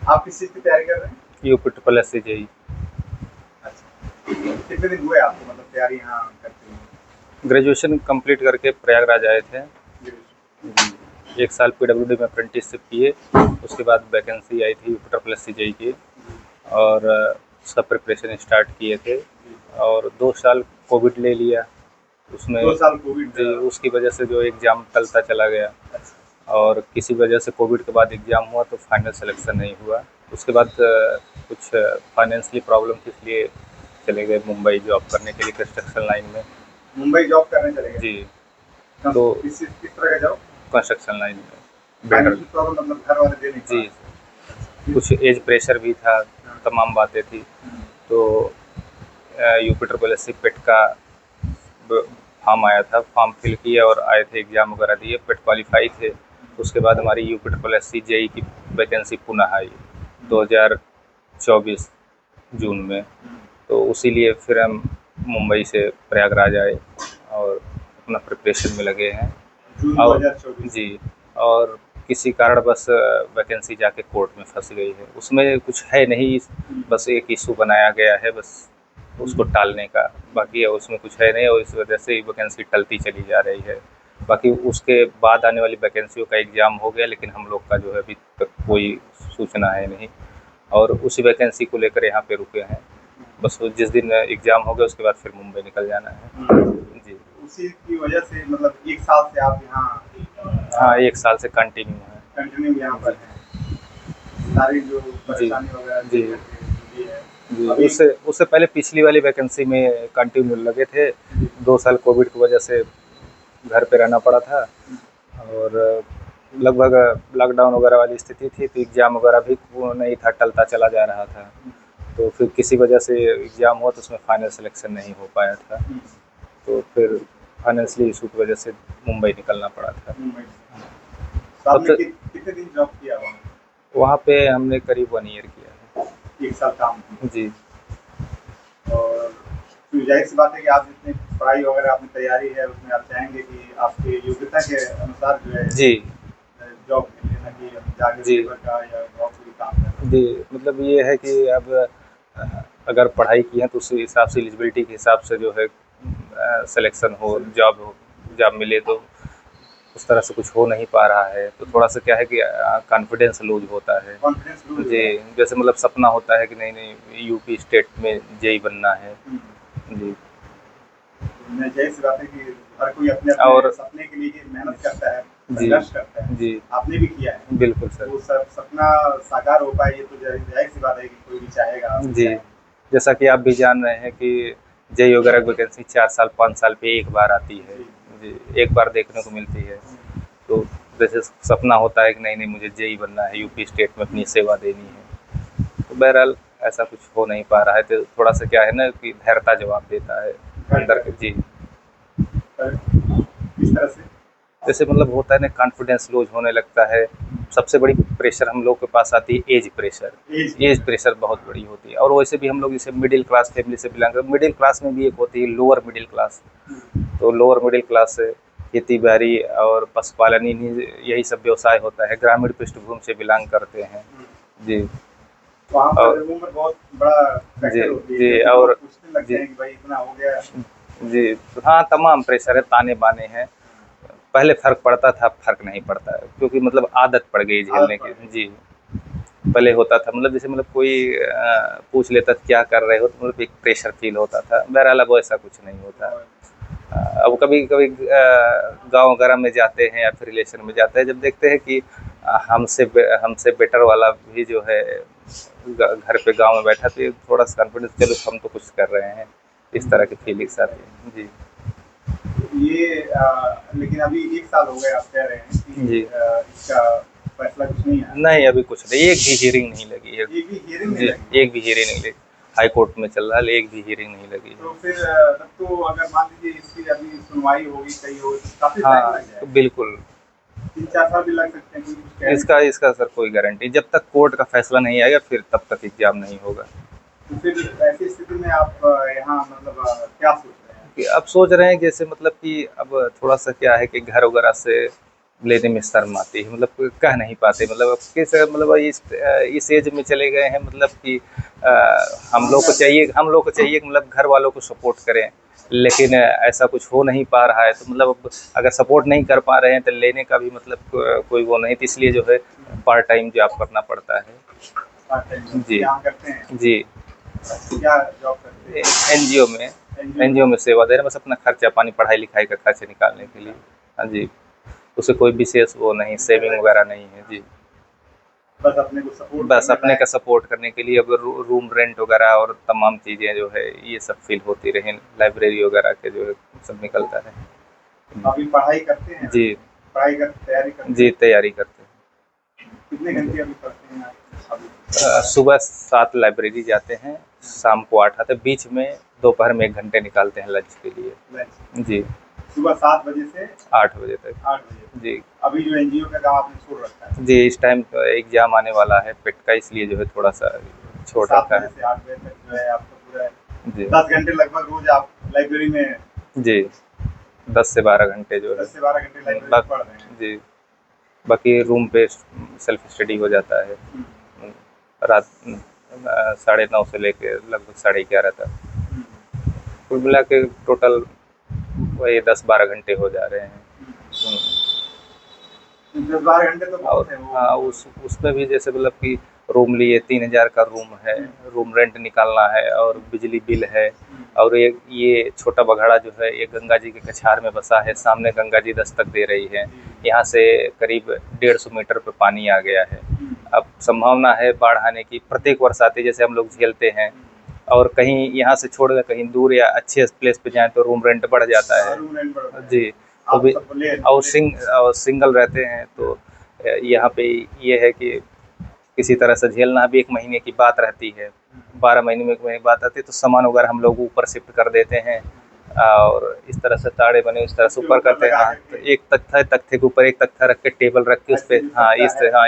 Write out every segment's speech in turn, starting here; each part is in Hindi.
आप किस चीज़ की तैयारी कर रहे हैं? UP triple S C JE. अच्छा। कितने दिन हुए आपको मतलब तैयारी यहाँ करते हुए? ग्रेजुएशन कंप्लीट करके प्रयागराज आए थे। ग्रेजुएशन। जी, 1 साल पीडब्ल्यूडी में अप्रेंटिसशिप किए, उसके बाद वैकेंसी आई थी UP triple S C JE की, जी, और उसका प्रिपरेशन स्टार्ट किए थे। जी। और 2 साल कोविड ले लिया उसमें। 2 साल कोविड। जी, उसकी वजह से जो एग्ज़ाम टलता चला गया, अच्छा। और किसी वजह से कोविड के बाद एग्ज़ाम हुआ तो फाइनल सिलेक्शन नहीं हुआ। उसके बाद कुछ फाइनेंशियली प्रॉब्लम थी, इसलिए चले गए मुंबई जॉब करने के लिए कंस्ट्रक्शन लाइन में। मुंबई जॉब करने चले गए? जी, कस तो किस तरह का जॉब? कंस्ट्रक्शन लाइन में बिल्डर। फाइनेंशियल प्रॉब्लम मतलब घर वाले दे नहीं पा जी, रहे? अच्छा, फिर? कुछ एज प्रेशर भी था, हाँ। तमाम बातें थी। हुँ। तो यूपी ट्रिपल एस सी पेट का फॉर्म आया था, फॉर्म फिल किया और आए थे, एग्ज़ाम वगैरह दिए, पेट क्वालिफाई थे। उसके बाद हमारी UP triple S C JE की वैकेंसी पुनः आई हुँ, 2024 जून में। हुँ। तो उसी लिए फिर हम मुंबई से प्रयागराज आए और अपना प्रिपरेशन में लगे हैं। जून और 2024 से। जी, और किसी कारणवश वैकेंसी जाके कोर्ट में फँस गई है। उसमें कुछ है नहीं, हुँ, बस एक इश्यू बनाया गया है बस उसको हुँ। टालने का, बाकी उसमें कुछ है नहीं, और इस वजह से ही वैकेंसी टलती चली जा रही है। बाकी उसके बाद आने वाली वैकेंसियों का एग्ज़ाम हो गया, लेकिन हम लोग का जो है अभी तक कोई सूचना है नहीं, और उसी वैकेंसी को लेकर यहाँ पे रुके हैं। बस वो जिस दिन एग्ज़ाम हो गया उसके बाद फिर मुंबई निकल जाना है। हुँ। जी। उसी की वजह से मतलब 1 साल से आप यहाँ हाँ, 1 साल से कंटिन्यू है। कंटिन्यू यहाँ जी, पर हैं। सारी जो जी, परेशानी वगैरह जी, देख करके जो भी है। जी। अभी उससे उससे पहले पिछली वाली वैकेंसी में कंटिन्यू लगे थे। जी। 2 साल कोविड की वजह से घर पे रहना पड़ा था, हुँ, और लगभग लॉकडाउन वगैरह वाली स्थिति थी, तो एग्ज़ाम वगैरह भी वो नहीं था, टलता चला जा रहा था। हुँ, तो फिर किसी वजह से एग्ज़ाम हुआ तो उसमें फाइनल सिलेक्शन नहीं हो पाया था। हुँ। तो फिर फाइनेंशियली इशू की वजह से मुंबई निकलना पड़ा था। मुंबई से। तो आपने सबसे कितने दिन जॉब किया वहाँ? वहाँ पे हमने करीब 1 ईयर किया 1 साल काम किया। है। जी, और फिर ज़ाहिर-सी बात है कि आप जितनी पढ़ाई वगैरह आपकी तैयारी है उसमें आप चाहेंगे कि आपकी योग्यता के अनुसार जो है जी, जॉब मिले, ना कि हम जाके जी, लेबर का या नौकरी काम करना। जी। मतलब ये है कि अब अगर पढ़ाई की है तो उसी हिसाब से एलिजिबिलिटी के हिसाब से जो है सिलेक्शन हो, सर जॉब मिले, तो उस तरह से कुछ हो नहीं पा रहा है। तो थोड़ा-सा क्या है कि कॉन्फिडेंस लूज़ होता है। कॉन्फिडेंस लूज़ हो जी, रहा है। जैसे मतलब सपना होता है कि नहीं-नहीं यूपी स्टेट में जेईई बनना है। हुँ। जी, मैं ज़ाहिर-सी बात है कि हर कोई अपने-अपने और सपने के लिए ही मेहनत करता है, जी, संघर्ष करता है। जी, आपने भी किया है। बिल्कुल सर। वो सपना साकार हो पाए ये तो ज़ाहिर-सी बात है कि कोई भी चाहेगा, आप भी जी, चाहेंगे। जैसा कि आप भी जान रहे हैं कि जेईई वगैरह की वैकेंसी 4 साल 5 साल पे एक बार आती है। जी। जी, एक बार देखने को मिलती है। हुँ, तो जैसे सपना होता है कि नहीं-नहीं मुझे जेईई बनना है, यूपी स्टेट में अपनी सेवा देनी है। तो बहरहाल ऐसा कुछ हो नहीं पा रहा है, तो थोड़ा-सा क्या है ना कि धैर्यता जवाब देता है घर अंदर का के। जी, पर किस तरह से? जैसे मतलब होता है ना, कॉन्फिडेंस लूज़ होने लगता है। हुँ, सबसे बड़ी प्रेशर हम लोग के पास आती है age pressure. Age age pressure. Pressure बहुत बड़ी होती है, और वैसे भी हम लोग जैसे मिडिल क्लास फैमिली से बिलॉन्ग करते हैं। मिडिल क्लास में भी एक होती है लोअर मिडिल क्लास। हुँ, तो लोअर मिडिल क्लास से खेती-बाड़ी और पशुपालन, इन्हीं यही सब व्यवसाय होता है। ग्रामीण पृष्ठभूमि से बिलॉन्ग करते हैं। हुँ। जी, वहाँ पर और उम्र बहुत बड़ा जी, फैक्टर होती है, जी, क्योंकि और लोग पूछने लगते जी, हैं कि भाई इतना हो गया। जी, तो हाँ, तमाम प्रेशर है, ताने-बाने हैं। पहले फ़र्क पड़ता था, अब फ़र्क नहीं पड़ता है, क्योंकि मतलब आदत पड़ गई आदत झेलने पड़ की। गई। जी, पहले होता था मतलब जैसे मतलब कोई पूछ लेता था क्या कर रहे हो, तो मतलब एक प्रेशर फ़ील होता था। बहरहाल अब वैसा कुछ नहीं होता। और अब कभी-कभी गाँव वगैरह में जाते हैं या फिर रिलेशन में जाते हैं, जब देखते हैं कि हमसे बेटर वाला भी जो है घर पे गाँव में बैठा, तो ये थोड़ा-सा कॉन्फिडेंस, चलो हम तो कुछ कर रहे हैं, इस तरह की फीलिंग्स आती हैं। जी, ये लेकिन अभी 1 साल हो गए आप कह रहे हैं कि जी। इसका फैसला कुछ नहीं आया। नहीं, अभी कुछ नहीं, एक भी हियरिंग नहीं लगी है। एक भी हियरिंग नहीं जी, लगी। एक भी हियरिंग नहीं लगी। हाई कोर्ट में चल रहा है, एक भी हियरिंग नहीं लगी तो है। फिर तब तो अगर मान लीजिए इसकी अभी सुनवाई होगी, सही होगी तो काफ़ी टाइम हाँ, लग तो जाएगा। बिल्कुल। 3-4 साल भी लग सकते हैं, क्योंकि कुछ कह नहीं इसका सकते। इसका सर कोई गारंटी, जब तक कोर्ट का फैसला नहीं आएगा फिर तब तक एग्ज़ाम नहीं होगा। तो फिर ऐसी स्थिति में आप यहाँ मतलब क्या सोच रहे हैं? कि अब सोच रहे हैं कि जैसे मतलब कि अब थोड़ा-सा क्या है कि घर वगैरह से लेने में शर्म आती है, मतलब कह नहीं पाते, मतलब अब किस मतलब इस एज में चले गए हैं, मतलब कि हम लोग को चाहिए कि मतलब घर वालों को सपोर्ट करें, लेकिन ऐसा कुछ हो नहीं पा रहा है। तो मतलब अब अगर सपोर्ट नहीं कर पा रहे हैं तो लेने का भी मतलब कोई वो नहीं, तो इसलिए जो है पार्ट टाइम जॉब करना पड़ता है। पार्ट टाइम जी काम करते हैं? जी। क्या जॉब करते हैं? एनजीओ में एनजीओ में सेवा दे रहे हैं, बस अपना खर्चा पानी, पढ़ाई लिखाई का खर्च निकालने के लिए। हाँ जी, उसे कोई विशेष वो नहीं, सेविंग वगैरह नहीं है जी। बस अपने को सपोर्ट बस करने अपने का लायक। सपोर्ट करने के लिए अब रूम रेंट वगैरह और तमाम चीज़ें जो है ये सब फिल होती रहें, लाइब्रेरी वगैरह के जो है सब निकलता है। अभी पढ़ाई करते हैं? जी पढ़ाई कर तैयारी करते जी, हैं? तैयारी करते कितने घंटे अभी पढ़ते हैं आप अभी? हैं। सुबह 7 लाइब्रेरी जाते हैं, शाम को 8 आते हैं, बीच में दोपहर में 1 घंटे निकालते हैं लंच के लिए। लंच जी, सुबह 7 बजे से 8 बजे तक। 8 बजे। जी अभी जो एनजीओ का काम आपने छोड़ रखा है? जी, इस टाइम एग्ज़ाम आने वाला है पेट का, इसलिए जो है थोड़ा-सा छोड़ 7 रखा बजे है। से 8 बजे तक जो है आपका पूरा जी 10 घंटे लगभग रोज आप लाइब्रेरी में जी, 10 से 12 घंटे जो है 10 से 12 घंटे लाइब्रेरी में बाक पढ़ रहे हैं। जी, बाकी रूम पे सेल्फ स्टडी हो जाता है। रात 9:30 से लेके लगभग 11:30 तक। हम्म, कुल मिला के टोटल वही 10-12 घंटे हो जा रहे हैं। हम्म। हुँ। 10-12 घंटे तो और बहुत है वो। हाँ, उसमें भी जैसे मतलब कि रूम लिए 3,000 का रूम है, रूम रेंट निकालना है और बिजली बिल है, और ये छोटा बघड़ा जो है ये गंगा जी के कछार में बसा है, सामने गंगा जी दस्तक दे रही है। यहाँ से करीब 150 मीटर पे पानी आ गया है। अब संभावना है बाढ़ आने की, प्रत्येक वर्ष आती है, जैसे हम लोग झेलते हैं, और कहीं यहाँ से छोड़ कर कहीं दूर या अच्छे प्लेस पे जाएँ तो रूम रेंट बढ़ जाता है। रूम रेंट बढ़ जी, तो आप भी सब ले और सिंगल रहते हैं तो यहाँ पे ये है कि किसी तरह से झेलना। भी 1 महीने की बात रहती है, 12 महीने में 1 महीने की बात आती है, तो सामान वगैरह हम लोग ऊपर शिफ्ट कर देते हैं, और इस तरह से ताड़े बने उस तरह से ऊपर करते हैं। हाँ, तो एक तख्ता है, तख्ते के ऊपर एक तख्ता रख के टेबल रख के उस पे, हाँ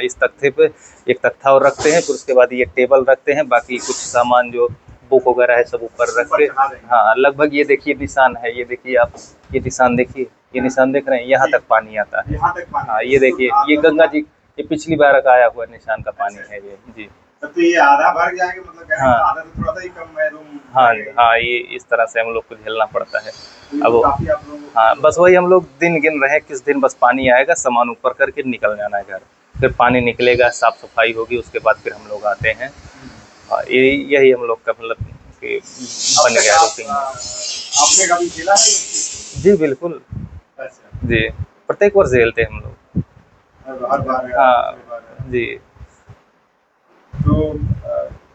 इस तख्ते पे एक तख्ता और रखते हैं, फिर उसके बाद ये टेबल रखते हैं, बाकी कुछ सामान जो बुक वगैरह है सब ऊपर रख के। हाँ, लगभग ये देखिए निशान है, ये देखिए आप, ये निशान देखिए, ये निशान देख रहे हैं, यहाँ तक पानी आता है। यहाँ तक पानी। हाँ, ये देखिए, ये गंगा जी, ये पिछली बार का आया हुआ निशान का पानी है ये। जी तब तो ये आधा भर जाएंगे, मतलब कहने हाँ। का आधा से थोड़ा सा ही कम है रूम। हाँ हाँ, ये इस तरह से हम लोग को झेलना पड़ता है। अब काफी आप लोगों को। हाँ, बस वही हम लोग दिन गिन रहे हैं, किस दिन बस पानी आएगा, सामान ऊपर करके निकल जाना है घर, फिर पानी निकलेगा, साफ सफाई होगी, उसके बाद फिर हम लोग आते हैं। हाँ, यही हम लोग का मतलब कि बन गया रूटीन। आपने कभी खेला है? जी बिल्कुल। अच्छा। जी, प्रत्येक वर्ष झेलते हैं हम लोग। हर बार? हाँ जी। तो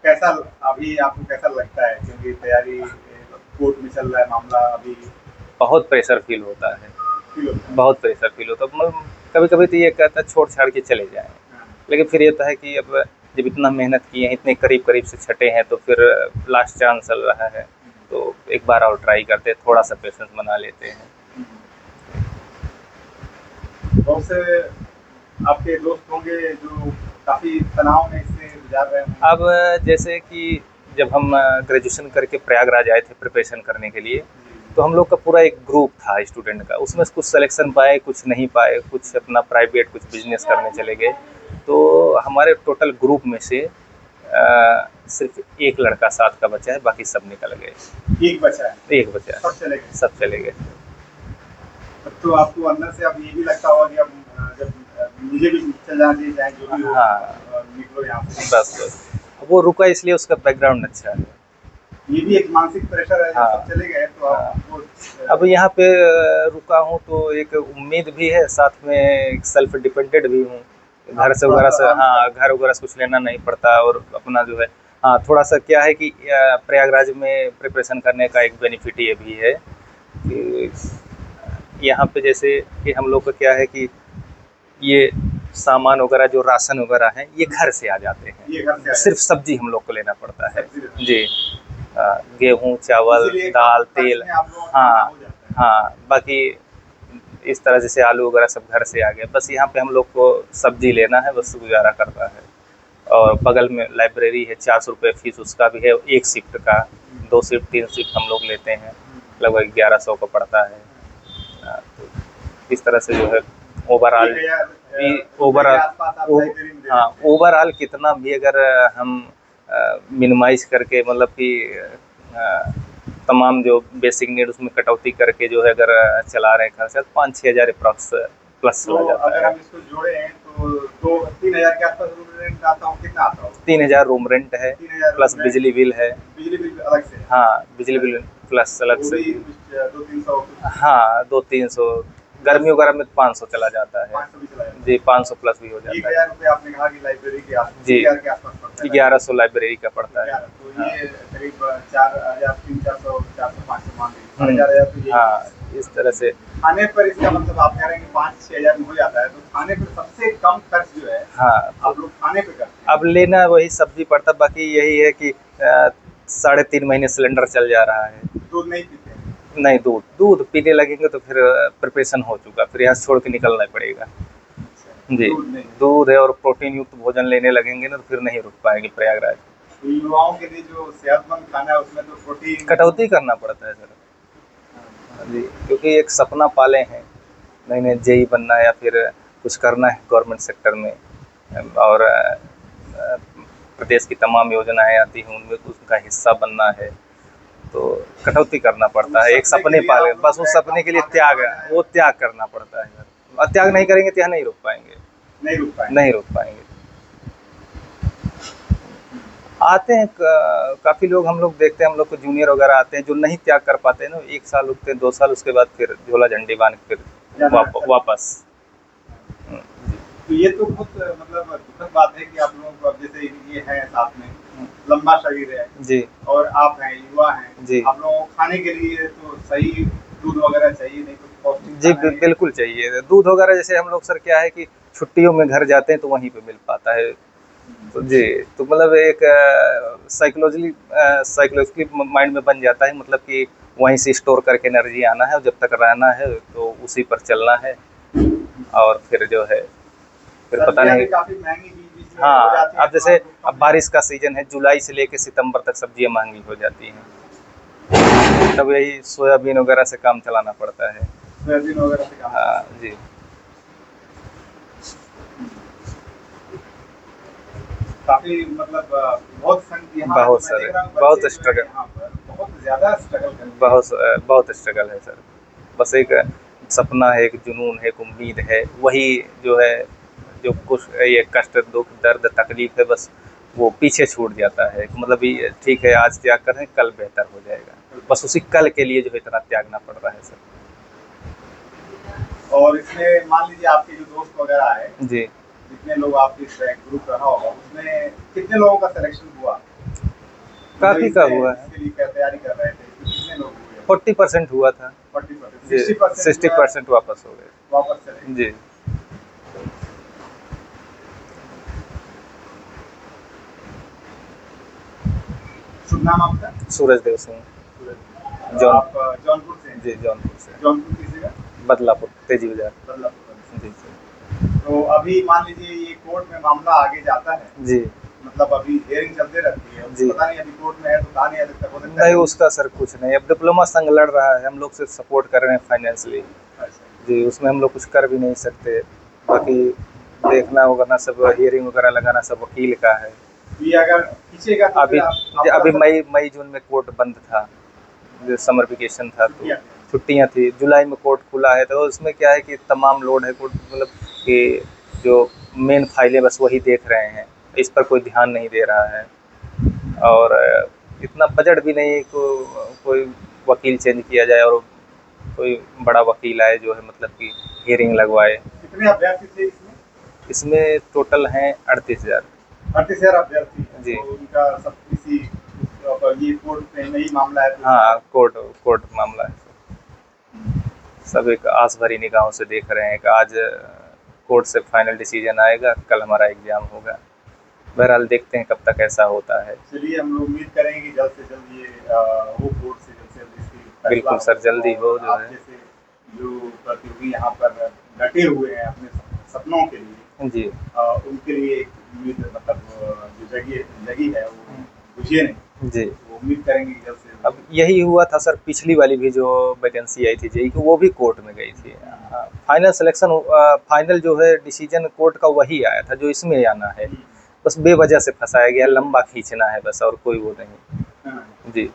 कैसा अभी आपको कैसा लगता है, क्योंकि तैयारी कोर्ट में चल रहा है मामला अभी? बहुत प्रेशर फील होता है, फील होता है? बहुत प्रेशर फील होता है, मतलब कभी कभी तो ये कहता है छोड़ छाड़ के चले जाएं, लेकिन फिर ये होता है कि अब जब इतना मेहनत किए हैं, इतने करीब करीब से छटे हैं, तो फिर लास्ट चांस चल रहा है, तो एक बार और ट्राई करते हैं, थोड़ा सा पेशेंस बना लेते हैं। बहुत से आपके दोस्त होंगे जो काफी तनाव में इससे गुजार रहे हैं। अब जैसे कि जब हम ग्रेजुएशन करके प्रयागराज आए थे प्रिपरेशन करने के लिए, तो हम लोग का पूरा एक ग्रुप था स्टूडेंट का, उसमें से कुछ सिलेक्शन पाए, कुछ नहीं पाए, कुछ अपना प्राइवेट, कुछ बिजनेस करने चले गए। तो हमारे टोटल ग्रुप में से सिर्फ एक लड़का साथ का बचा है, बाकी सब निकल गए। एक बचा है? एक बचा है, सब चले गए? सब चले गए। तो आपको अंदर से अब ये भी लगता होगा कि अब जब मुझे भी चल जाना चाहिए, चाहे जो भी हो, हाँ। निकलो यहाँ से। बस वो रुका इसलिए उसका बैकग्राउंड अच्छा है। ये भी एक मानसिक प्रेशर है, हाँ। जब सब चले गए तो हाँ। आपको अब यहाँ पे रुका हूँ तो एक उम्मीद भी है, साथ में एक सेल्फ डिपेंडेंट भी हूँ, घर से वगैरह से, हाँ घर वगैरह से कुछ लेना नहीं पड़ता, और अपना जो है, हाँ थोड़ा सा क्या है कि प्रयागराज में प्रिपरेशन करने का एक बेनिफिट ये भी है कि यहाँ पे जैसे कि हम लोग का क्या है कि ये सामान वगैरह जो राशन वगैरह है ये घर से आ जाते हैं, ये घर से सिर्फ सब्जी हम लोग को लेना पड़ता है। सब्जी जी, गेहूँ, चावल, इसीलिए दाल, कम तेल, खर्च में आप लोगों का हाँ हो जाता है। हाँ, बाकी इस तरह जैसे आलू वगैरह सब घर से आ गया, बस यहाँ पे हम लोग को सब्जी लेना है, बस गुजारा करना है। और बगल में लाइब्रेरी है, 400 रुपये फीस उसका भी है, एक शिफ्ट का, 2 शिफ्ट 3 शिफ्ट हम लोग लेते हैं, लगभग 1100 का पड़ता है। तो इस तरह से जो है ओवरऑल भी ओवरऑल हाँ ओवरऑल कितना भी अगर हम मिनिमाइज करके मतलब कि तमाम जो बेसिक नीड उसमें कटौती करके जो है अगर चला रहे हैं खर्चा 5-6 हज़ार अप्रॉक्स प्लस चला जाता अगर है। हम इसको जोड़े तो 3,000 के आसपास रूम रेंट आता हो, कितना आता हो? 3,000 रूम रेंट है 3,000 प्लस रूम रेंट, बिजली बिल है। बिजली बिल अलग से है? हाँ बिजली बिल प्लस अलग वो से भी कुछ 200-300 हाँ 200-300 गर्मी वगैरह में 500 चला जाता है 500 भी चला जाता है। जी 500 प्लस भी हो जाता 1,000 रुपये आपने कहा कि लाइब्रेरी के आसपास, जी 1,000 के आसपास पड़ता है। 1100 लाइब्रेरी का पड़ता है। 11, तो ये करीब 4,000, 300, 400, 500 मान लीजिए 4,000 तो ये हाँ इस तरह से खाने पर। इसका मतलब आप कह रहे हैं कि 5-6 हज़ार में हो जाता है, तो खाने पर सबसे कम खर्च जो है हाँ आप लोग खाने पे करते हैं। अब लेना वही सब्जी पड़ता, बाकी यही है कि 3.5 महीने सिलेंडर चल जा रहा है। दूध नहीं पीते हैं? नहीं दूध पीने लगेंगे तो फिर प्रिपरेशन हो चुका, फिर यहाँ छोड़ के निकलना पड़ेगा जी। दूध नहीं। दूध है और प्रोटीन युक्त भोजन लेने लगेंगे ना तो फिर नहीं रुक पाएंगे प्रयागराज। तो युवाओं के लिए जो सेहतमंद खाना है उसमें तो प्रोटीन कटौती करना पड़ता है सर जी, क्योंकि एक सपना पाले हैं नए जेई बनना है या फिर कुछ करना है गवर्नमेंट सेक्टर में, और प्रदेश की तमाम योजनाएं आती हैं उनमें उसका हिस्सा बनना है, तो कटौती करना पड़ता है। एक सपने पाले, बस उस सपने के लिए त्याग करना पड़ता है सर, और त्याग नहीं करेंगे तो यहाँ नहीं रुक पाएंगे, नहीं रुक पाएंगे। आते हैं काफ़ी लोग, हम लोग देखते हैं, हम लोग को जूनियर वगैरह आते हैं जो नहीं त्याग कर पाते हैं ना, 1 साल रुकते हैं 2 साल, उसके बाद फिर झोला झंडी बांध के फिर वापस। तो ये तो बहुत मतलब दुखद बात है कि आप लोगों को अब जैसे ये है साथ में लंबा शरीर है जी, और आप हैं युवा हैं जी, आप लोगों को खाने के लिए तो सही दूध वगैरह चाहिए, नहीं तो पौष्टिक जी बिल्कुल चाहिए दूध वगैरह। जैसे हम लोग सर क्या है कि छुट्टियों में घर जाते हैं तो वहीं पे मिल पाता है, तो जी तो मतलब एक साइकोलॉजिकली माइंड में बन जाता है, मतलब कि वहीं से स्टोर करके एनर्जी आना है और जब तक रहना है तो उसी पर चलना है, और फिर जो है फिर पता नहीं। काफी महंगी बीच में हो हाँ जाती है, अब जैसे अब बारिश का सीजन है, जुलाई से लेके सितंबर तक सब्जियां महंगी हो जाती हैं, तब यही सोयाबीन वगैरह से काम चलाना पड़ता है। सोयाबीन वगैरह से काम। हाँ जी काफी मतलब बहुत बहुत सारे बहुत स्ट्रगल, बहुत ज्यादा स्ट्रगल करते हैं। बहुत स्ट्रगल है सर, बस एक सपना है, एक जुनून है, एक उम्मीद है, वही जो है जो कुछ ये कष्ट दुख दर्द तकलीफ है बस वो पीछे छूट जाता है, मतलब ये ठीक है आज त्याग कर रहे हैं कल बेहतर हो जाएगा, बस उसी कल के लिए जो है इतना त्यागना पड़ रहा है सर। और इसमें मान लीजिए आपके जो दोस्त वगैरह है जी, जितने लोग आपके ग्रुप रहा होगा उसमें कितने लोगों का सिलेक्शन हुआ? काफ़ी का हुआ है, इसके लिए क्या तैयारी कर रहे थे, कितने लोग हुए? 40% हुआ था, 40%, 60% वापस हो गए, वापस चले जी। शुभ नाम आपका? सूरज देव सिंह, आप जौनपुर से? जी जौनपुर से। जौनपुर किसी का? बदलापुर तेजी बाजार। बदलापुर जी तो अभी मान लीजिए ये कोर्ट में मामला आगे जाता है जी, मतलब अभी हियरिंग चलते रहती है जी, पता नहीं अभी कोर्ट में है तो कहा नहीं आ सकता, हो सकता नहीं है उसका सर कुछ नहीं, अब डिप्लोमा संघ लड़ रहा है, हम लोग से सपोर्ट कर रहे हैं फाइनेंशियली जी, उसमें हम लोग कुछ कर भी नहीं सकते, बाकी देखना होगा ना, सब हियरिंग वगैरह लगाना सब वकील का है। ये अगर खींचेगा तो अभी मई जून में कोर्ट बंद था, समर वेकेशन था तो छुट्टियां थी, जुलाई में कोर्ट खुला है, तो उसमें क्या है कि तमाम लोड है कोर्ट, मतलब कि जो मेन फाइलें बस वही देख रहे हैं, इस पर कोई ध्यान नहीं दे रहा है, और इतना बजट भी नहीं कोई वकील चेंज किया जाए और कोई बड़ा वकील आए जो है मतलब कि हियरिंग लगवाए। कितने अभ्यर्थी थे इसमें टोटल हैं 38,000। 38,000 अभ्यर्थी जी, तो उनका सब किसी ये कोर्ट में ही मामला है? हाँ कोर्ट मामला है, सब एक आस भरी निगाहों से देख रहे हैं कि आज कोर्ट से फाइनल डिसीजन आएगा, कल हमारा एग्जाम होगा, बहरहाल देखते हैं कब तक ऐसा होता है। चलिए हम लोग उम्मीद करेंगे कि जल्द से जल्द ये वो कोर्ट से जल्द से जल्द इसकी बिल्कुल सर जल्दी हो जो है। जैसे जो प्रतियोगी यहाँ पर डटे हुए हैं अपने सपनों के लिए जी, उनके लिए एक उम्मीद मतलब जो जगी है वो बुझे नहीं जी, उम्मीद करेंगे कि जल्द से अब यही हुआ था सर, पिछली वाली भी जो वैकेंसी आई थी जेई की, वो भी कोर्ट में गई थी। फाइनल सिलेक्शन, फाइनल जो है डिसीजन कोर्ट का वही आया था जो इसमें आना है। बस बेवजह से फंसाया गया, लंबा खींचना है बस, और कोई वो नहीं। हाँ, जी,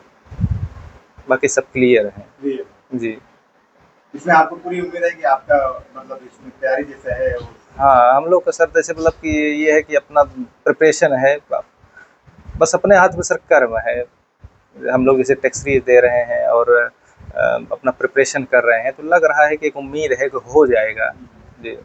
बाकी सब क्लियर है। जी। जी इसमें आपको पूरी उम्मीद है कि आपका मतलब इसमें तैयारी जैसा है वो। हाँ, हम लोग का सर जैसे मतलब कि ये है कि अपना प्रिपरेशन है, बस अपने हाथ में सर कर्म है। हम लोग जैसे टैक्स फीस दे रहे हैं और अपना प्रिपरेशन कर रहे हैं, तो लग रहा है कि एक उम्मीद है कि हो जाएगा। जी।